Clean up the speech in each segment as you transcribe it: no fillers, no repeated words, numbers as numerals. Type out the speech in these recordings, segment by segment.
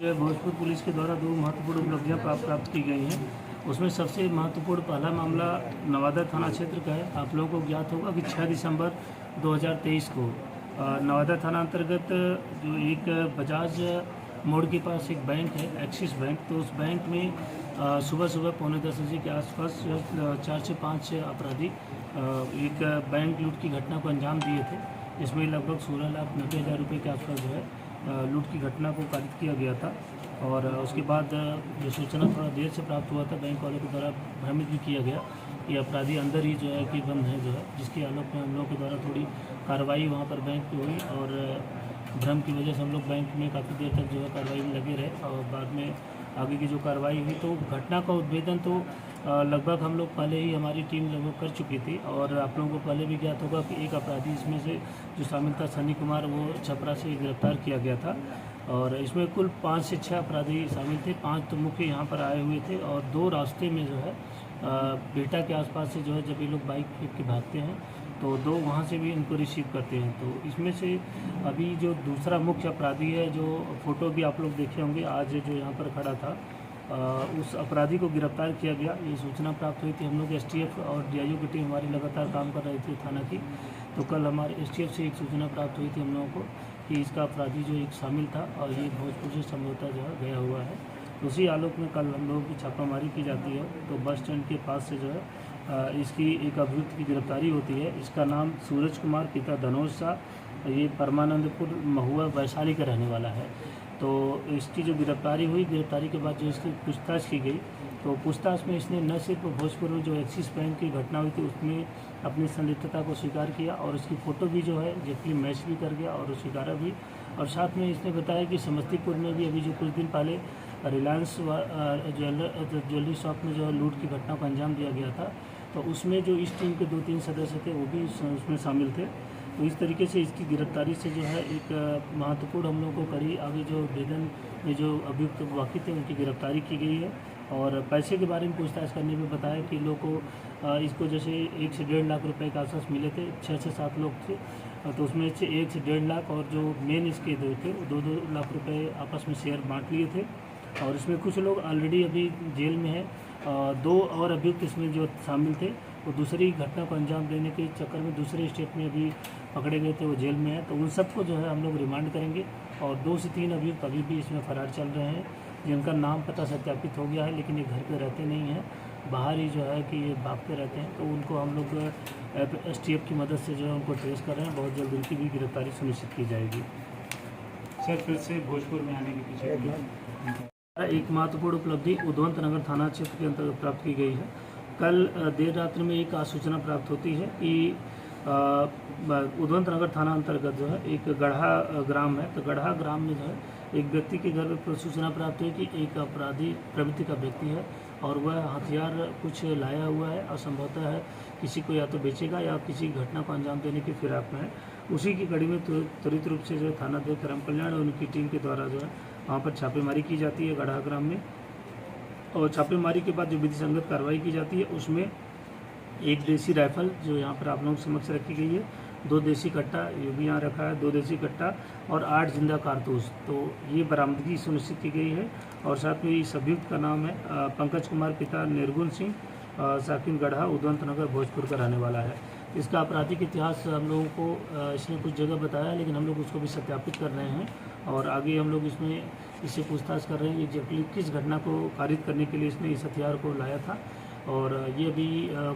Bhojpur police के द्वारा दो महत्वपूर्ण उपलब्धियां प्राप्त की गई हैं। उसमें सबसे महत्वपूर्ण पहला मामला नवादा थाना क्षेत्र का है। आप लोगों को ज्ञात होगा कि 6 दिसंबर 2023 को नवादा थाना अंतर्गत जो एक बजाज मोड़ के पास एक बैंक है, एक्सिस बैंक, तो उस बैंक में सुबह सुबह 9:45 के आसपास 4 से 5 अपराधी एक बैंक लूट की घटना को अंजाम दिए थे। इसमें लगभग 16,90,000 रुपये के आसपास जो है लूट की घटना को कारित किया गया था। और उसके बाद जो सूचना थोड़ा देर से प्राप्त हुआ था, बैंक वालों के द्वारा भ्रमित भी किया गया कि अपराधी अंदर ही जो है कि बंद है जो है, जिसके आलोक में हम लोगों के द्वारा थोड़ी कार्रवाई वहाँ पर बैंक की हुई और भ्रम की वजह से हम लोग बैंक में काफ़ी देर तक जो है कार्रवाई में लगे रहे। और बाद में आगे की जो कार्रवाई हुई तो घटना का उद्भेदन तो लगभग हम लोग पहले ही हमारी टीम लगभग कर चुकी थी। और आप लोगों को पहले भी ज्ञात होगा कि एक अपराधी इसमें से जो शामिल था, सनी कुमार, वो छपरा से गिरफ्तार किया गया था। और इसमें कुल 5 से 6 अपराधी शामिल थे। 5 तो मुख्य यहाँ पर आए हुए थे और 2 रास्ते में जो है बेटा के आसपास से जो है जब ये लोग बाइक फेंक के भागते हैं तो 2 वहाँ से भी इनको रिसीव करते हैं। तो इसमें से अभी जो दूसरा मुख्य अपराधी है, जो फ़ोटो भी आप लोग देखे होंगे आज जो यहाँ पर खड़ा था, उस अपराधी को गिरफ्तार किया गया। ये सूचना प्राप्त हुई थी। हम लोग एसटीएफ और डीआईओ की टीम हमारी लगातार काम कर रही थी थाना की। तो कल हमारे एसटीएफ से एक सूचना प्राप्त हुई थी हम लोगों को कि इसका अपराधी जो एक शामिल था और ये भोजपुर से संभवतः जो है गया हुआ है। उसी आलोक में कल हम लोगों की छापामारी की जाती है। तो बस स्टैंड के पास से जो है इसकी एक अभियुक्त की गिरफ्तारी होती है। इसका नाम सूरज कुमार, पिता धनोज शाह, ये परमानंदपुर महुआ वैशाली का रहने वाला है। तो इसकी जो गिरफ्तारी हुई, गिरफ्तारी के बाद जो इसकी पूछताछ की गई तो पूछताछ में इसने न सिर्फ भोजपुर में जो एक्सिस बैंक की घटना हुई थी उसमें अपनी संलिप्तता को स्वीकार किया और उसकी फ़ोटो भी जो है एग्जैक्टली मैच भी कर गया और स्वीकारा भी। और साथ में इसने बताया कि समस्तीपुर में भी अभी जो कुछ दिन पहले रिलायंस ज्वेलरी शॉप में जो है लूट की घटना को अंजाम दिया गया था, तो उसमें जो इस टीम के 2-3 सदस्य थे वो भी उसमें शामिल थे। तो इस तरीके से इसकी गिरफ्तारी से जो है एक महत्वपूर्ण हम लोगों को कड़ी आगे जो वेदन में जो अभियुक्त बाकी थे उनकी गिरफ्तारी की गई है। और पैसे के बारे में पूछताछ करने में बताया कि लोगों को इसको जैसे 1 से 1.5 लाख रुपए के आसपास मिले थे। 6 से 7 लोग थे, तो उसमें से 1 से 1.5 लाख और जो मेन इसके 2 थे 2-2 लाख रुपए आपस में शेयर बांट लिए थे। और इसमें कुछ लोग ऑलरेडी अभी जेल में हैं। 2 और अभियुक्त इसमें जो शामिल थे वो दूसरी घटना को अंजाम देने के चक्कर में दूसरे स्टेट में अभी पकड़े गए थे, वो जेल में है। तो उन सबको जो है हम लोग रिमांड करेंगे। और 2 से 3 अभियुक्त अभी भी इसमें फरार चल रहे हैं, जिनका नाम पता सत्यापित हो गया है, लेकिन ये घर पे रहते नहीं हैं, बाहर ही जो है कि ये भागते रहते हैं। तो उनको हम लोग एसटीएफ की मदद से जो है उनको ट्रेस कर रहे हैं। बहुत जल्द उनकी भी गिरफ्तारी सुनिश्चित की जाएगी। सर, फिर से भोजपुर में आने के पीछे एक महत्वपूर्ण उपलब्धि उद्वंत नगर थाना क्षेत्र के अंतर्गत प्राप्त की गई है। कल देर रात्रि में एक सूचना प्राप्त होती है कि उद्वंत नगर थाना अंतर्गत जो है एक गढ़ा ग्राम है। तो गढ़ा ग्राम में जो है एक व्यक्ति के घर पर सूचना प्राप्त हुई कि एक अपराधी प्रवृत्ति का व्यक्ति है और वह हथियार कुछ लाया हुआ है और संभवतः है किसी को या तो बेचेगा या किसी घटना को अंजाम देने की फिराक में है। उसी की कड़ी में त्वरित रूप से जो है थाना अध्यक्ष राम कल्याण और उनकी टीम के द्वारा जो है वहाँ पर छापेमारी की जाती है गढ़ा ग्राम में। और छापेमारी के बाद जो विधि संगत कार्रवाई की जाती है उसमें एक देसी राइफल जो यहाँ पर आप लोगों के समक्ष रखी गई है, 2 देसी कट्टा, ये भी यहाँ रखा है 2 देसी कट्टा और 8 जिंदा कारतूस, तो ये बरामदगी सुनिश्चित की गई है। और साथ में इस अभियुक्त का नाम है पंकज कुमार, पिता निर्गुण सिंह, साकिन गढ़ा, उद्वंत नगर, भोजपुर का रहने वाला है। इसका आपराधिक इतिहास हम लोगों को इसने कुछ जगह बताया, लेकिन हम लोग उसको भी सत्यापित कर रहे हैं और आगे हम लोग इससे पूछताछ कर रहे हैं कि एग्जैक्टली किस घटना को कारित करने के लिए इसने इस हथियार को लाया था। और ये भी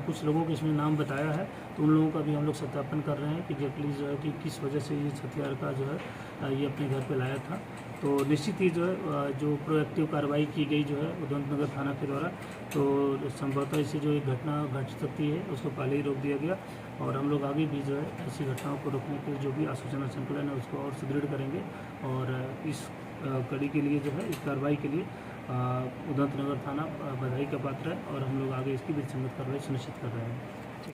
कुछ लोगों को इसमें नाम बताया है, तो उन लोगों का भी हम लोग सत्यापन कर रहे हैं कि एग्जैक्टली जो है कि किस वजह से इस हथियार का जो है ये अपने घर पे लाया था। तो निश्चित ही जो है जो प्रोएक्टिव कार्रवाई की गई जो है उद्वंत नगर थाना के द्वारा, तो संभवतः इससे जो एक घटना घट सकती है उसको पहले ही रोक दिया गया। और हम लोग आगे भी जो है ऐसी घटनाओं को रोकने के जो भी आसूचना संकलन है उसको और सुदृढ़ करेंगे। और इस कड़ी के लिए जो है इस कार्रवाई के लिए उद्वंत नगर थाना बधाई का पात्र है और हम लोग आगे इसकी भी संगत कार्रवाई सुनिश्चित कर रहे हैं।